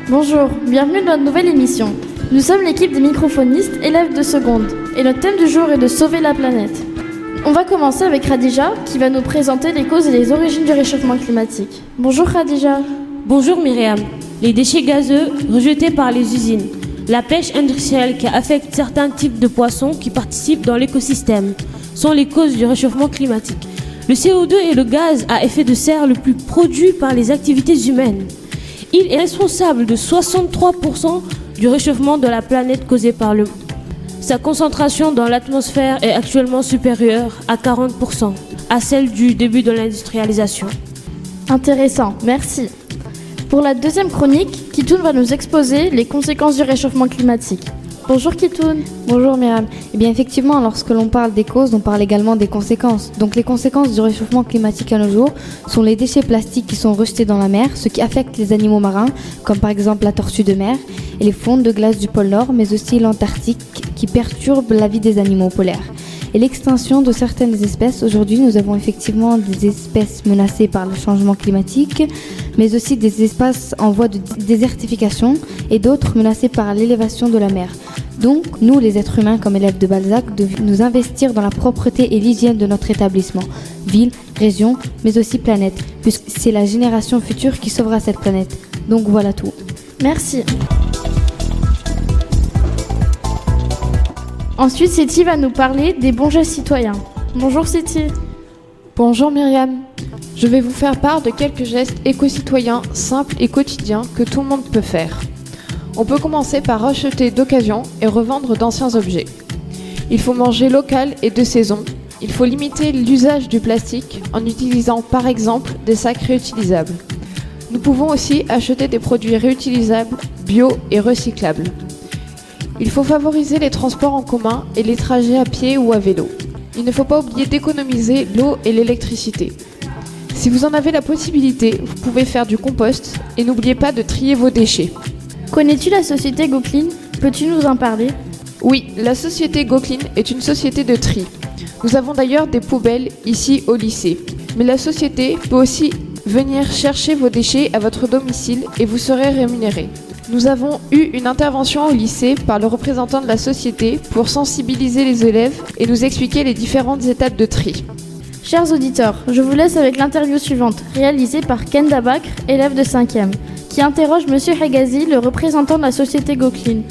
Bonjour, bienvenue dans notre nouvelle émission. Nous sommes l'équipe des microphonistes élèves de seconde et notre thème du jour est de sauver la planète. On va commencer avec Khadija qui va nous présenter les causes et les origines du réchauffement climatique. Bonjour Khadija. Bonjour Myriam. Les déchets gazeux rejetés par les usines, la pêche industrielle qui affecte certains types de poissons qui participent dans l'écosystème sont les causes du réchauffement climatique. Le CO2 est le gaz à effet de serre le plus produit par les activités humaines. Il est responsable de 63% du réchauffement de la planète causé par l'homme. Sa concentration dans l'atmosphère est actuellement supérieure à 40% à celle du début de l'industrialisation. Intéressant, merci. Pour la deuxième chronique, Kitoun va nous exposer les conséquences du réchauffement climatique. Bonjour Kitoun. Bonjour Myriam. Eh bien effectivement, lorsque l'on parle des causes, on parle également des conséquences. Donc les conséquences du réchauffement climatique à nos jours sont les déchets plastiques qui sont rejetés dans la mer, ce qui affecte les animaux marins, comme par exemple la tortue de mer, et les fonds de glace du pôle Nord, mais aussi l'Antarctique, qui perturbent la vie des animaux polaires. Et l'extinction de certaines espèces. Aujourd'hui, nous avons effectivement des espèces menacées par le changement climatique, mais aussi des espaces en voie de désertification et d'autres menacés par l'élévation de la mer. Donc, nous, les êtres humains, comme élèves de Balzac, devons nous investir dans la propreté et l'hygiène de notre établissement, ville, région, mais aussi planète, puisque c'est la génération future qui sauvera cette planète. Donc voilà tout. Merci. Ensuite, Seti va nous parler des bons gestes citoyens. Bonjour Seti. Bonjour Myriam. Je vais vous faire part de quelques gestes éco-citoyens simples et quotidiens que tout le monde peut faire. On peut commencer par acheter d'occasion et revendre d'anciens objets. Il faut manger local et de saison. Il faut limiter l'usage du plastique en utilisant par exemple des sacs réutilisables. Nous pouvons aussi acheter des produits réutilisables, bio et recyclables. Il faut favoriser les transports en commun et les trajets à pied ou à vélo. Il ne faut pas oublier d'économiser l'eau et l'électricité. Si vous en avez la possibilité, vous pouvez faire du compost et n'oubliez pas de trier vos déchets. Connais-tu la société GoClean? Peux-tu nous en parler? Oui, la société GoClean est une société de tri. Nous avons d'ailleurs des poubelles ici au lycée. Mais la société peut aussi venir chercher vos déchets à votre domicile et vous serez rémunéré. Nous avons eu une intervention au lycée par le représentant de la société pour sensibiliser les élèves et nous expliquer les différentes étapes de tri. Chers auditeurs, je vous laisse avec l'interview suivante, réalisée par Ken Dabakr, élève de 5e, qui interroge Monsieur Hegazi, le représentant de la société GoClean.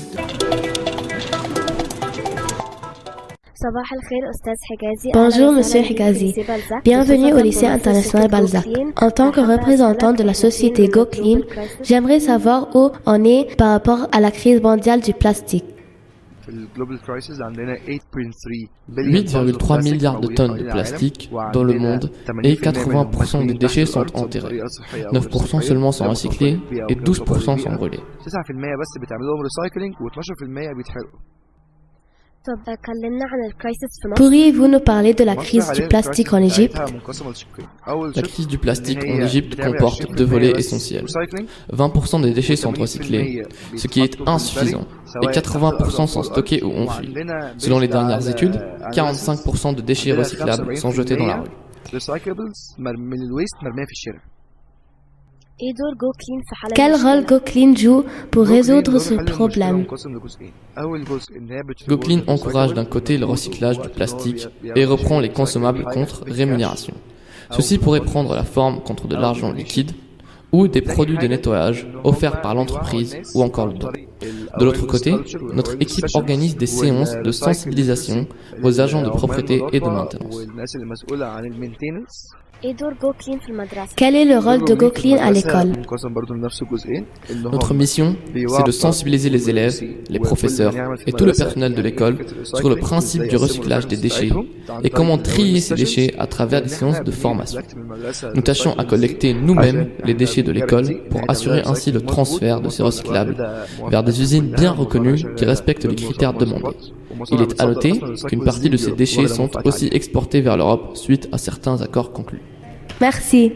Bonjour Monsieur Hegazi, bienvenue au lycée international Balzac. En tant que représentant de la société GoClean, j'aimerais savoir où on est par rapport à la crise mondiale du plastique. 8,3 milliards de tonnes de plastique dans le monde et 80% des déchets sont enterrés. 9% seulement sont recyclés et 12% sont brûlés. Pourriez-vous nous parler de la crise du plastique en Égypte? La crise du plastique en Égypte comporte deux volets essentiels. 20% des déchets sont recyclés, ce qui est insuffisant, et 80% sont stockés ou enfouis. Selon les dernières études, 45% de déchets recyclables sont jetés dans la rue. Quel rôle GoClean joue pour résoudre ce problème? GoClean encourage d'un côté le recyclage du plastique et reprend les consommables contre rémunération. Ceci pourrait prendre la forme contre de l'argent liquide ou des produits de nettoyage offerts par l'entreprise ou encore le don. De l'autre côté, notre équipe organise des séances de sensibilisation aux agents de propreté et de maintenance. Quel est le rôle de GoClean à l'école? Notre mission, c'est de sensibiliser les élèves, les professeurs et tout le personnel de l'école sur le principe du recyclage des déchets et comment trier ces déchets à travers des séances de formation. Nous tâchons à collecter nous-mêmes les déchets de l'école pour assurer ainsi le transfert de ces recyclables vers des usines bien reconnues qui respectent les critères demandés. Il est à noter qu'une partie de ces déchets sont aussi exportés vers l'Europe suite à certains accords conclus. Merci.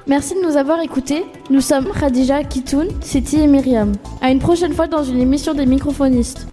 Merci de nous avoir écoutés. Nous sommes Khadija, Kitoun, Seti et Myriam. À une prochaine fois dans une émission des microphonistes.